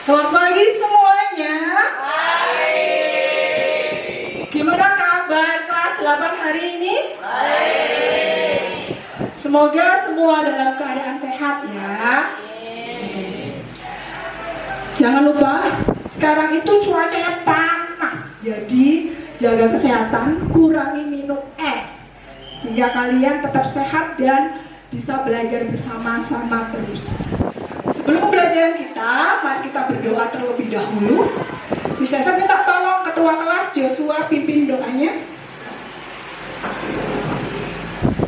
Selamat pagi semuanya. Pagi. Gimana kabar kelas 8 hari ini? Baik. Semoga semua dalam keadaan sehat ya. Jangan lupa, sekarang itu cuacanya panas. Jadi jaga kesehatan, kurangi minum es sehingga kalian tetap sehat dan bisa belajar bersama-sama terus. Sebelum pembelajaran kita, mari kita berdoa terlebih dahulu. Bisa saya minta tolong ketua kelas Joshua pimpin doanya.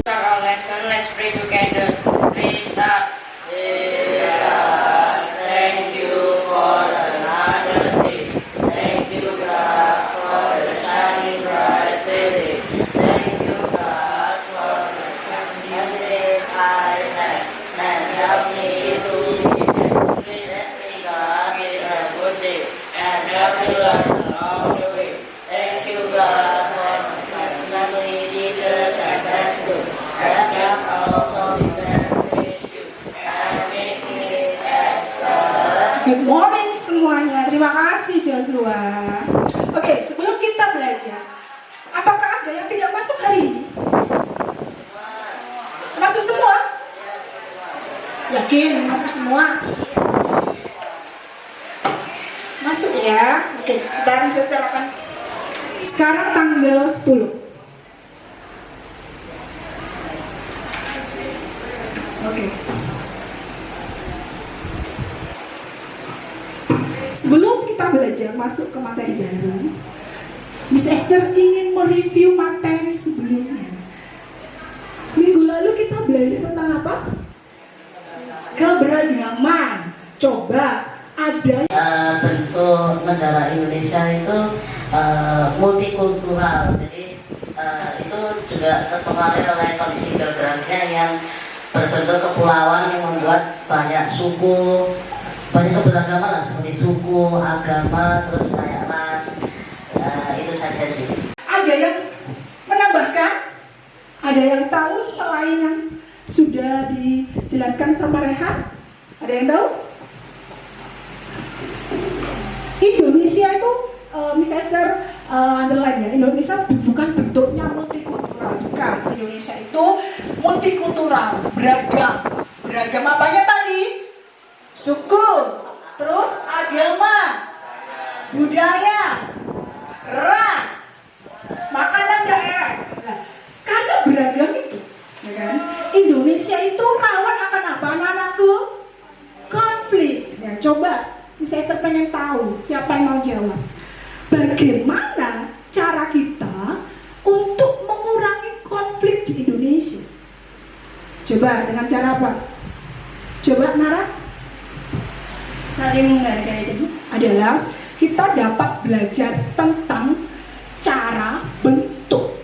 Start our lesson. Let's pray together. Please start. Thank you for another day. Thank you God for the shining bright day. Thank you God for the sunny days I have and help me to be bless me God with a good day and help me learn along the way. Thank you God for my family, teachers and friends too. Let us also be benefit you and make me expert. Good morning semuanya. Terima kasih Joshua. Oke, sebelum kita belajar, apakah ada yang tidak masuk hari ini? Masuk semua? Yakin masuk semua? Masuk ya. Oke, kita bisa terapkan. Sekarang tanggal 10. Oke. Sebelum kita belajar masuk ke materi baru, Miss Esther ingin mereview materi sebelumnya. Minggu lalu kita belajar tentang apa? Keberagaman. Coba ada bentuk negara Indonesia itu multikultural, jadi itu juga terpengaruh oleh kondisi geografisnya yang berbentuk kepulauan yang membuat banyak suku, banyak keberagaman lah, seperti suku, agama, terus kayak ras. Itu saja sih. Ada yang menambahkan? Ada yang tahu selain yang sudah dijelaskan sama Rehan? Ada yang tahu? Indonesia itu, Miss Esther underline ya, Indonesia bukan bentuknya multikultural, bukan. Indonesia itu multikultural, beragam. Beragam apanya tadi? Suku, terus agama, budaya, ras, makanan daerah. Nah, karena beragam itu, ya kan? Indonesia itu rawan akan apa, anak-anakku? Konflik. Ya, coba saya pengen tahu siapa yang mau jawab. Bagaimana cara kita untuk mengurangi konflik di Indonesia? Coba dengan cara apa? Coba Nara? Saling menghargai itu Adalah kita dapat belajar tentang cara, bentuk,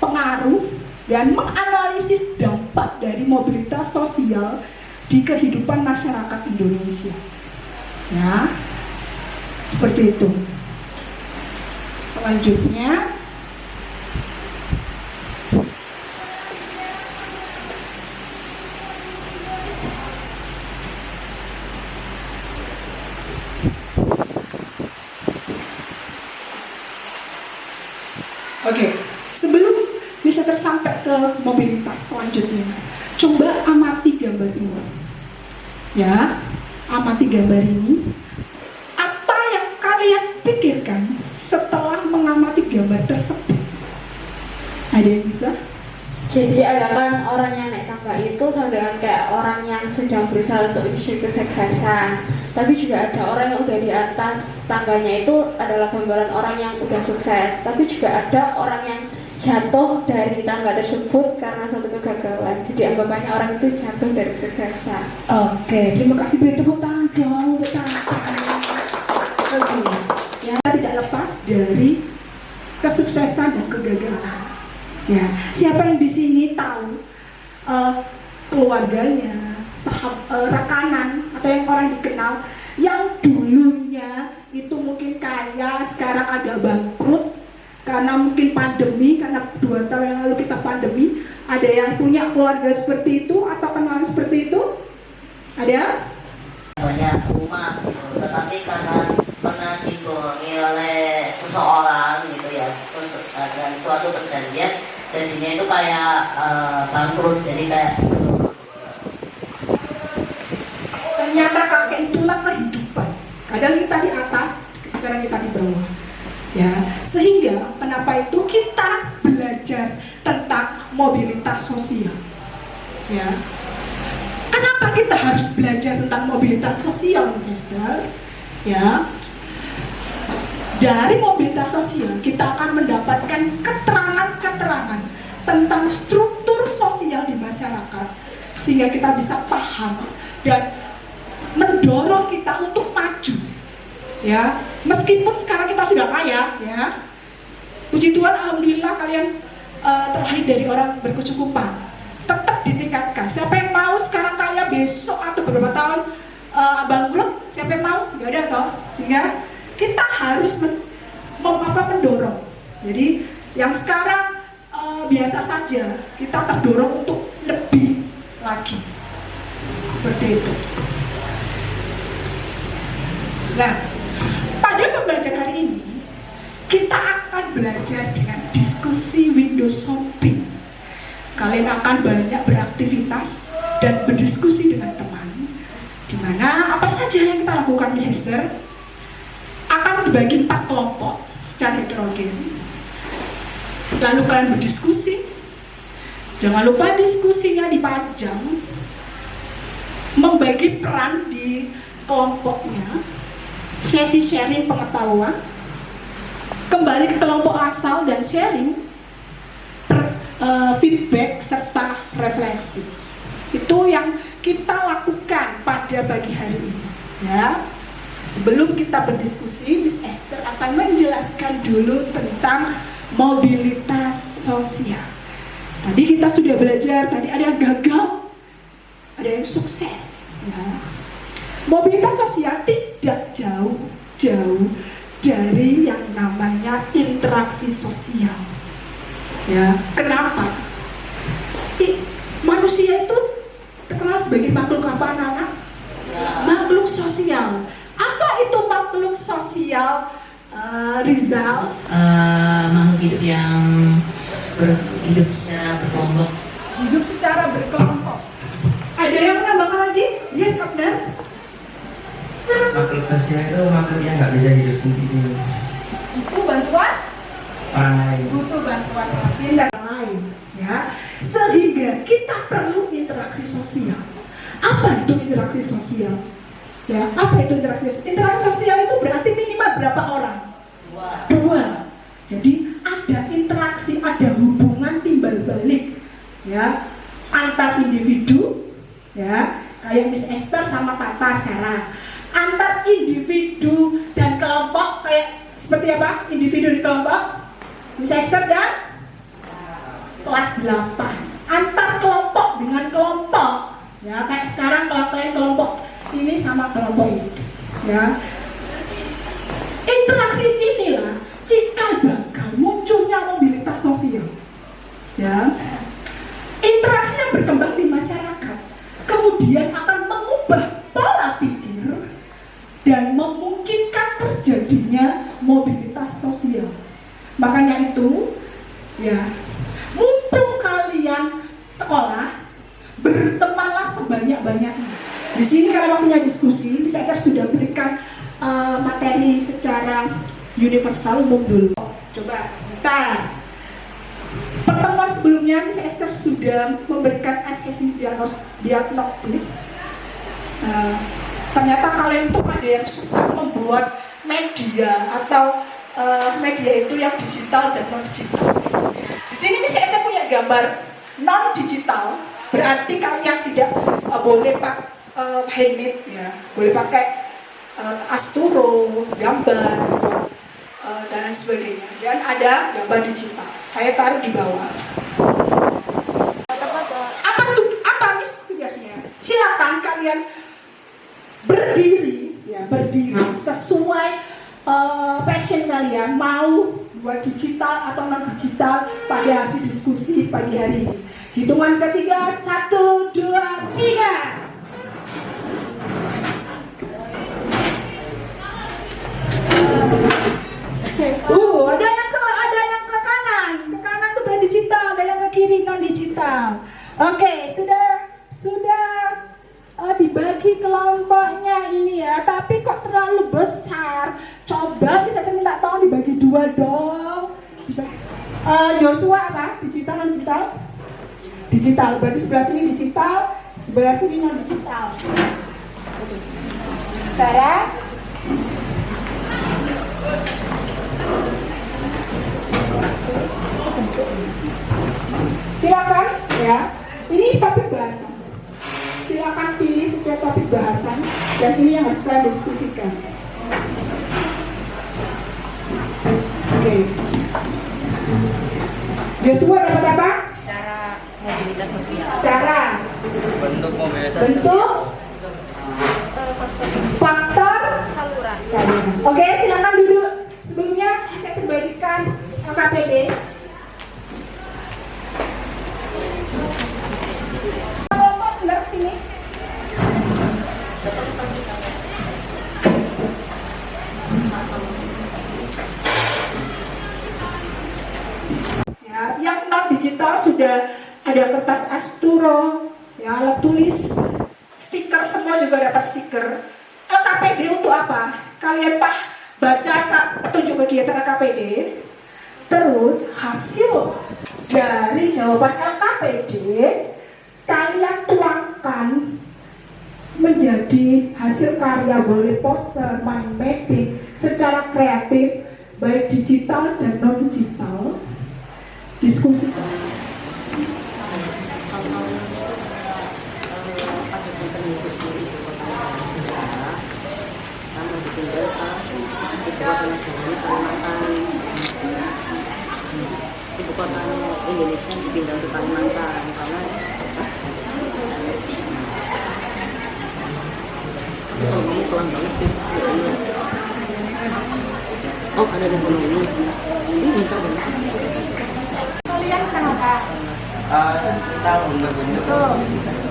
pengaruh, dan menganalisis dampak dari mobilitas sosial di kehidupan masyarakat Indonesia. Ya, seperti itu. Selanjutnya, oke, sebelum bisa tersampai ke mobilitas selanjutnya, coba amati gambar ini. Ya, amati gambar ini. Apa yang kalian pikirkan setelah mengamati gambar tersebut? Ada yang bisa? Jadi ada kan orang yang naik tangga itu sama dengan kayak orang yang sedang berusaha untuk menuju kesuksesan. Tapi juga ada orang yang udah di atas tangganya itu adalah gambaran orang yang udah sukses. Tapi juga ada orang yang jatuh dari tangga tersebut karena suatu kegagalan. Jadi anggapannya orang itu jatuh dari kesuksesan. Oke, terima kasih, beri tepuk tangan dong, tepuk tangan. Oke, ya tidak lepas dari kesuksesan dan kegagalan. Ya, siapa yang di sini tahu keluarganya, rekanan atau yang orang dikenal yang dulunya itu mungkin kaya, sekarang agak bangkrut karena mungkin pandemi, karena 2 tahun yang lalu kita pandemi. Ada yang punya keluarga seperti itu atau kenalan seperti itu? Ada? Banyak rumah gitu, tetapi karena pernah dibohongi oleh seseorang gitu ya, dan suatu perjanjian, jadinya itu kayak bangkrut, jadi kayak ternyata kakek itulah kehidupan. Kadang kita di atas, kadang kita di bawah. Ya, sehingga kenapa itu kita belajar tentang mobilitas sosial. Ya, kenapa kita harus belajar tentang mobilitas sosial, Miss Esther? Ya, dari mobilitas sosial kita akan mendapatkan keterangan-keterangan tentang struktur sosial di masyarakat, sehingga kita bisa paham dan mendorong kita untuk maju. Ya, meskipun sekarang kita sudah kaya, ya, puji Tuhan, alhamdulillah kalian terlahir dari orang berkecukupan, tetap ditingkatkan. Siapa yang mau sekarang kaya, besok atau beberapa tahun bangkrut? Siapa yang mau? Gak ada toh. Sehingga kita harus mendorong. Jadi yang sekarang biasa saja, kita terdorong untuk lebih lagi. Seperti itu. Nah, pada pembelajaran hari ini kita akan belajar dengan diskusi window shopping. Kalian akan banyak beraktivitas dan berdiskusi dengan teman, di mana apa saja yang kita lakukan, Miss Esther, akan dibagi 4 kelompok secara heterogen. Lalu kalian berdiskusi. Jangan lupa diskusinya dipajang, membagi peran di kelompoknya, sesi sharing pengetahuan, kembali ke kelompok asal dan sharing feedback serta refleksi. Itu yang kita lakukan pada pagi hari ini, ya. Sebelum kita berdiskusi, Miss Esther akan menjelaskan dulu tentang mobilitas sosial. Tadi kita sudah belajar, tadi ada yang gagal, ada yang sukses, ya. Mobilitas sosial tidak jauh dari yang namanya interaksi sosial. Ya, kenapa? Manusia itu terkenal sebagai makhluk apa, anak-anak? Makhluk sosial. Apa itu makhluk sosial, Rizal? Makhluk hidup yang hidup secara berkelompok. Hidup secara berkelompok. Ada yang menambahkan lagi? Yes, Abner? Makhluk sosial itu makhluk yang nggak bisa hidup sendiri. Itu bantuan Orang lain. butuh bantuan orang lain dan orang lain, ya. Sehingga kita perlu interaksi sosial. Apa itu interaksi sosial? Ya, apa itu interaksi sosial? Interaksi sosial itu berarti minimal berapa orang? 2. Jadi ada interaksi, ada hubungan timbal balik, ya, antar individu, ya, kayak Miss Esther sama Tata sekarang. Antar individu dan kelompok kayak seperti apa? Individu di kelompok Miss Esther dan kelas 8. Antar kelompok dengan kelompok, ya, kayak sekarang kalau kalian kelompok ini sama kelompok itu, ya. Interaksi inilah cikal bakal munculnya mobilitas sosial, ya. Interaksi yang berkembang di masyarakat kemudian akan mengubah pola pikir dan memungkinkan terjadinya mobilitas sosial. Makanya itu, ya, mumpung kalian sekolah, bertemanlah sebanyak-banyaknya. Di sini kalau waktunya diskusi, saya sudah berikan materi secara universal umum dulu. Coba sebentar. Pertemuan sebelumnya, Miss Esther sudah memberikan asesmen diagnostis. Ternyata kalian tuh ada yang suka membuat media atau media itu yang digital dan non digital. Di sini saya punya gambar non digital, berarti kalian tidak boleh pakai handmade ya, boleh pakai asturo, gambar dan sebagainya. Dan ada gambar digital. Saya taruh di bawah. Apa tuh? Apa nih tugasnya? Silakan kalian berdiri, ya berdiri sesuai passion kalian, mau buat digital atau non digital pada hasil diskusi pagi hari ini. Hitungan ketiga, 1, 2, 3. Ada yang ke kanan tuh berarti digital, ada yang ke kiri non digital. Oke, sudah dibagi kelompoknya ini ya, tapi kok terlalu besar. Coba bisa saya minta tolong dibagi 2 dong. Joshua apa? Digital non digital? Digital, berarti sebelah sini digital, sebelah sini non digital. Sekarang silakan ya, ini topik bahasan. Silakan pilih sesuai topik bahasan dan ini yang harus kalian diskusikan. Oke. Joshua dapat apa? Cara mobilitas sosial. Cara. Bentuk mobilitas Bentuk. Faktor. Saluran. Oke, silakan duduk. Sebelumnya saya bagikan KPD. Kelompok sebelah sini. Ya, yang non digital sudah ada kertas asturo, ya, alat tulis, stiker, semua juga dapat stiker. LKPD untuk apa? Kalian baca petunjuk kegiatan LKPD, terus hasil dari jawaban LKPD kalian tuangkan menjadi hasil karya, boleh poster, mind mapping secara kreatif, baik digital dan non digital. Diskusikan. Ibu kota Indonesia dipindah ke Kalimantan karena ini pelan banget sih. Oh, ada ekonomi. Ini minta banget. Kalian kenapa? kita bentuk-bentuk. Tuh,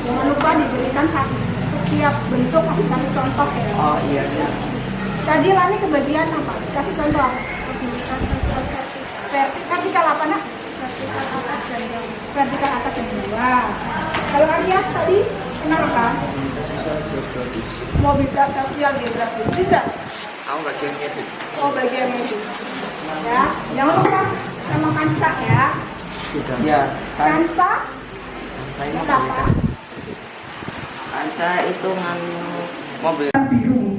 jangan lupa diberikan setiap bentuk kasih satu contoh ya. Oh iya. Tadi Lani kebagian apa? Kasih contoh. Vertikal apa nak? Vertikal atas dan bawah. Kalau Arya tadi kenapa? Mobilitas sosial geografis. Bisa? Aku bagian edit. Oh, bagian itu. Ya, jangan lupa sama Kansa ya. Ya, Kansa Kansa apa? Kansa itu mobil. Biru.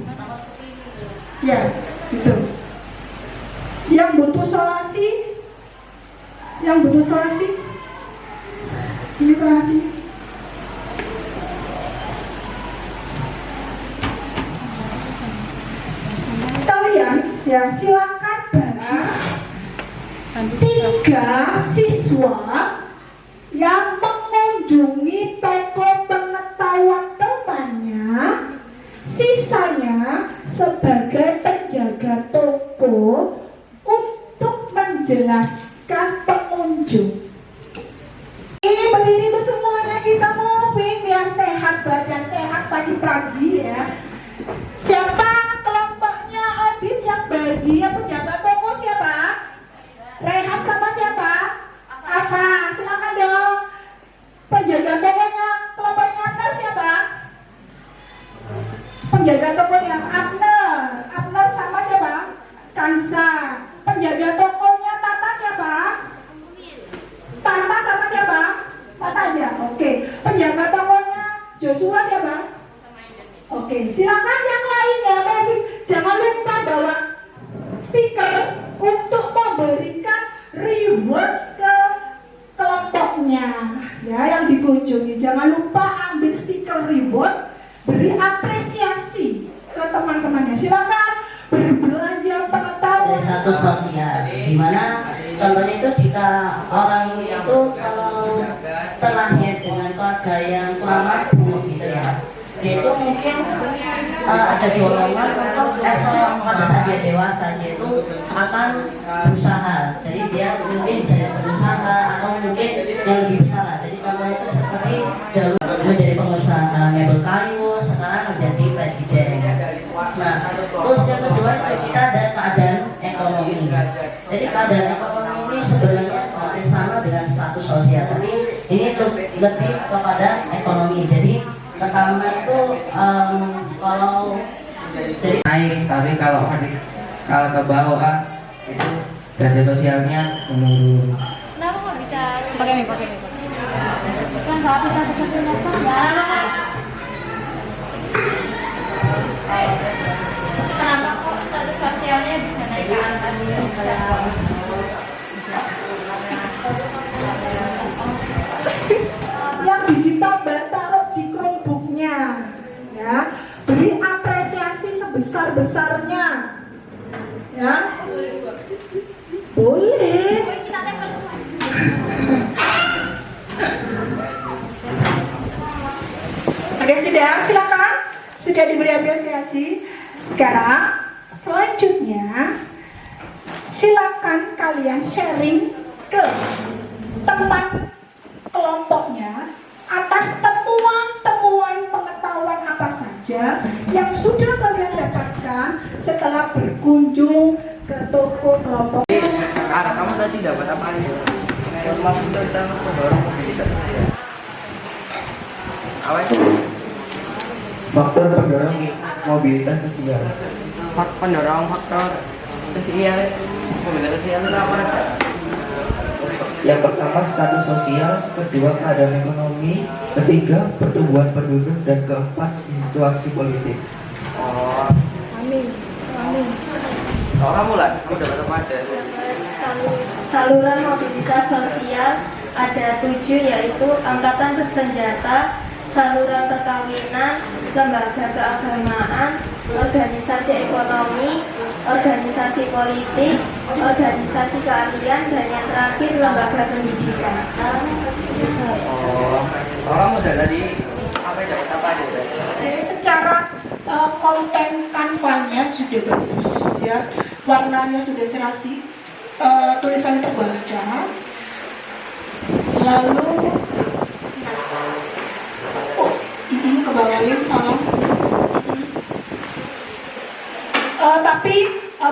Ya, itu. Yang butuh solusi, ini solusi. Kalian ya silakan bagi 3 siswa yang mengunjungi toko pengetahuan temannya, sisanya sebagai penjaga toko untuk menjelaskan pengunjung. Ini berdiri semuanya, kita moving biar sehat badan, sehat pagi-pagi ya. Siapa kelompoknya Odin yang bagian penjaga toko siapa? Rehan sama siapa? Afa, silakan dong. Penjaga tokonya kelompoknya Abner siapa? Penjaga tokonya Abner sama siapa? Kansa. Penjaga tokonya Tata siapa? Tata sama siapa? Tata aja. Oke. Penjaga tokonya Joshua siapa? Oke. Silakan yang lain ya, jangan lupa bawa speaker untuk memberikan reward ke kelompoknya ya yang dikunjungi. Jangan lupa ambil stiker reward, beri apresiasi ke teman-temannya. Silakan berbelanja pengetahuan. Ada status sosial, di mana contohnya itu jika orang itu kalau terlahir dengan keluarga yang kurang mampu gitu ya, dia itu mungkin ada dorongan untuk esok pada saat dia dewasa dia itu akan berusaha. Jadi dia mungkin bisa berusaha atau mungkin yang lebih besar. Jadi contohnya itu seperti dahulu menjadi pengusaha mebel kayu, sekarang menjadi presiden. Nah, terus yang kedua itu kita ada keadaan ekonomi. Jadi keadaan ekonomi ini sebenarnya hampir sama dengan status sosial, tapi ini lebih kepada ekonomi. Jadi pertama itu kalau jadi naik, tapi kalau ke bawah itu derajat sosialnya menurun. Kenapa kok bisa pakai mie? Kan nggak bisa bekerja Kenapa kok status sosialnya bisa naik ke atas? Yang digital taruh di Chromebooknya ya, beri apresiasi sebesar-besarnya ya, boleh. Oke, sudah diberi apresiasi. Sekarang selanjutnya silakan kalian sharing ke teman kelompoknya atas temuan-temuan pengetahuan apa saja yang sudah kalian dapatkan setelah berkunjung ke toko kelompok. Kamu tadi dapat apa aja? Maksudnya kita mendorong mobilitas sosial. Apa itu? Faktor pendorong mobilitas sosial. Pendorong faktor sosial. Mobilitas sosial itu apa aja? Yang pertama status sosial, kedua keadaan ekonomi, ketiga pertumbuhan penduduk, dan keempat situasi politik. Oh. Amin. Kalau kamu lah, kamu dapat apa aja? Saluran mobilitas sosial ada 7, yaitu angkatan bersenjata, saluran perkawinan, lembaga keagamaan, organisasi ekonomi, organisasi politik, organisasi keahlian, dan yang terakhir lembaga pendidikan. Oh, kamu tadi apa aja? Jadi secara konten kanvanya sudah bagus ya, warnanya sudah serasi, tulisannya terbaca, lalu kebawain tolong. Tapi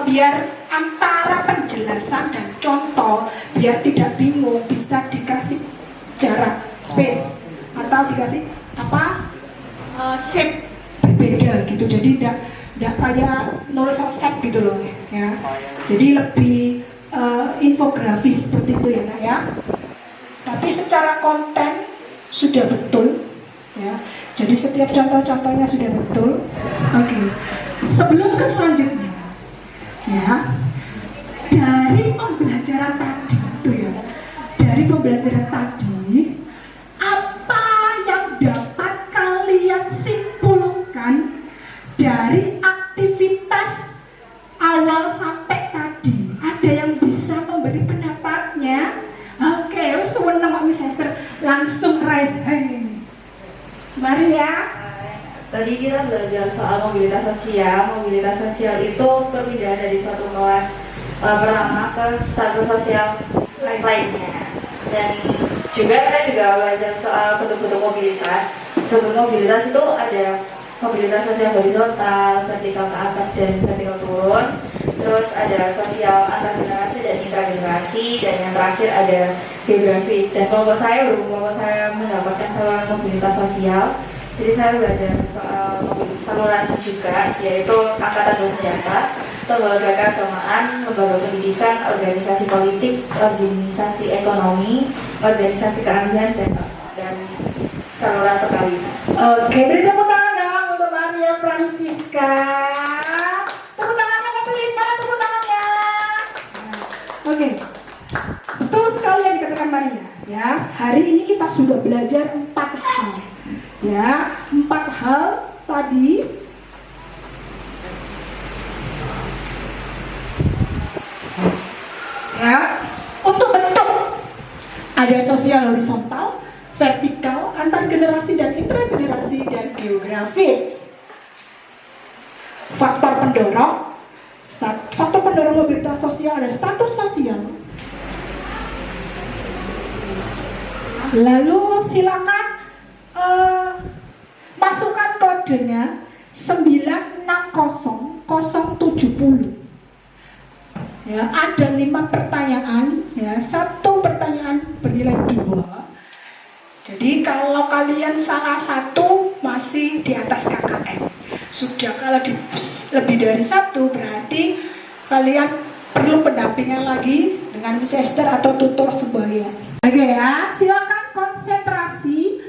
biar antara penjelasan dan contoh biar tidak bingung, bisa dikasih jarak space atau dikasih shape berbeda gitu, jadi tidak kayak nulis resep gitu loh ya, jadi lebih infografis seperti itu ya nak ya. Tapi secara konten sudah betul ya, jadi setiap contoh-contohnya sudah betul. Oke. Sebelum ke selanjutnya ya, dari pembelajaran tadi itu ya, dari pembelajaran tadi apa yang dapat kalian simpulkan dari aktivitas awal sampai tadi? Ada yang bisa memberi pendapatnya? Oke, sewenang Mbak Miss Hester langsung raise hand. Mari ya. Tadi kita belajar soal mobilitas sosial. Mobilitas sosial itu perpindahan dari suatu kelas pertama ke status sosial lainnya. Dan juga kita belajar soal bentuk-bentuk mobilitas. Bentuk mobilitas itu ada mobilitas sosial horizontal, vertikal ke atas dan vertikal turun. Terus ada sosial antar generasi dan intragenerasi, dan yang terakhir ada geografis. Dan kelompok saya mendapatkan saluran mobilitas sosial. Jadi saya belajar soal saluran juga, yaitu angkatan bersenjata, lembaga keagamaan, lembaga pendidikan, organisasi politik, organisasi ekonomi, organisasi keahlian, dan saluran perkawinan. Oke, beri tepuk tangan dong untuk Maria Francisca. Tepuk tangannya, mana tepuk tangannya? hari ini kita sudah belajar 4 hal. Ya, 4 hal tadi. Ya, untuk bentuk ada sosial horizontal, vertikal, antar generasi dan intragenerasi, dan geografis. Faktor pendorong mobilitas sosial ada status sosial. Lalu silakan masukkan kodenya 960070. Ya, ada 5 pertanyaan, ya, 1 pertanyaan bernilai 2. Jadi kalau kalian salah 1 masih di atas KKM. Sudah kalau lebih dari 1 berarti kalian perlu pendampingan lagi dengan Miss Esther atau tutor sebaya. Oke ya, silakan konsentrasi.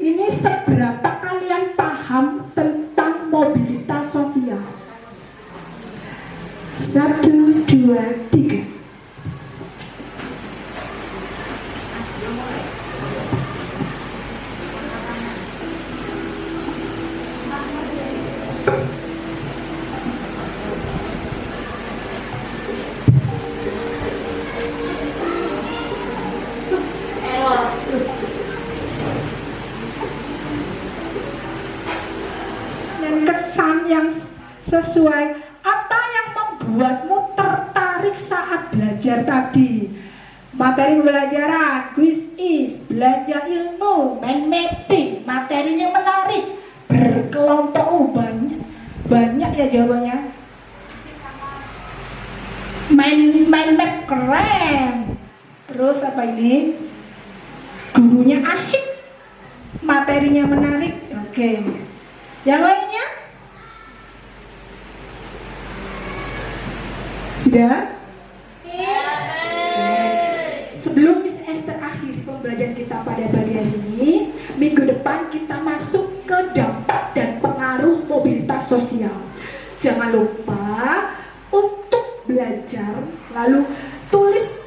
Ini seberapa kalian paham tentang mobilitas sosial? 1, 2, 3. Dan kesan yang sesuai, apa yang membuatmu tertarik saat belajar tadi? Materi pembelajaran, quiz is, belanja ilmu, mind mapping, materinya menarik, berkelompok, banyak ya jawabannya. Mind map keren. Terus apa ini? Gurunya asyik, materinya menarik. Oke. Yang lainnya? Sudah? Sebelum Miss Esther akhiri pembelajaran kita pada pagi hari ini, minggu depan kita masuk ke dampak dan pengaruh mobilitas sosial. Jangan lupa untuk belajar, lalu tulis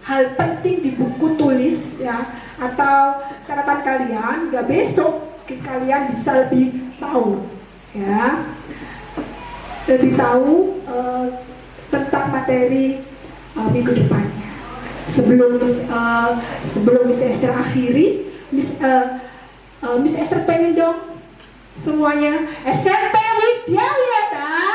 hal penting di buku tulis ya, atau catatan kalian, hingga besok kalian bisa lebih tahu ya, lebih tahu tentang materi minggu depannya. Sebelum Miss Esther akhiri, Miss Esther pengen dong semuanya SMP Widya Wiyata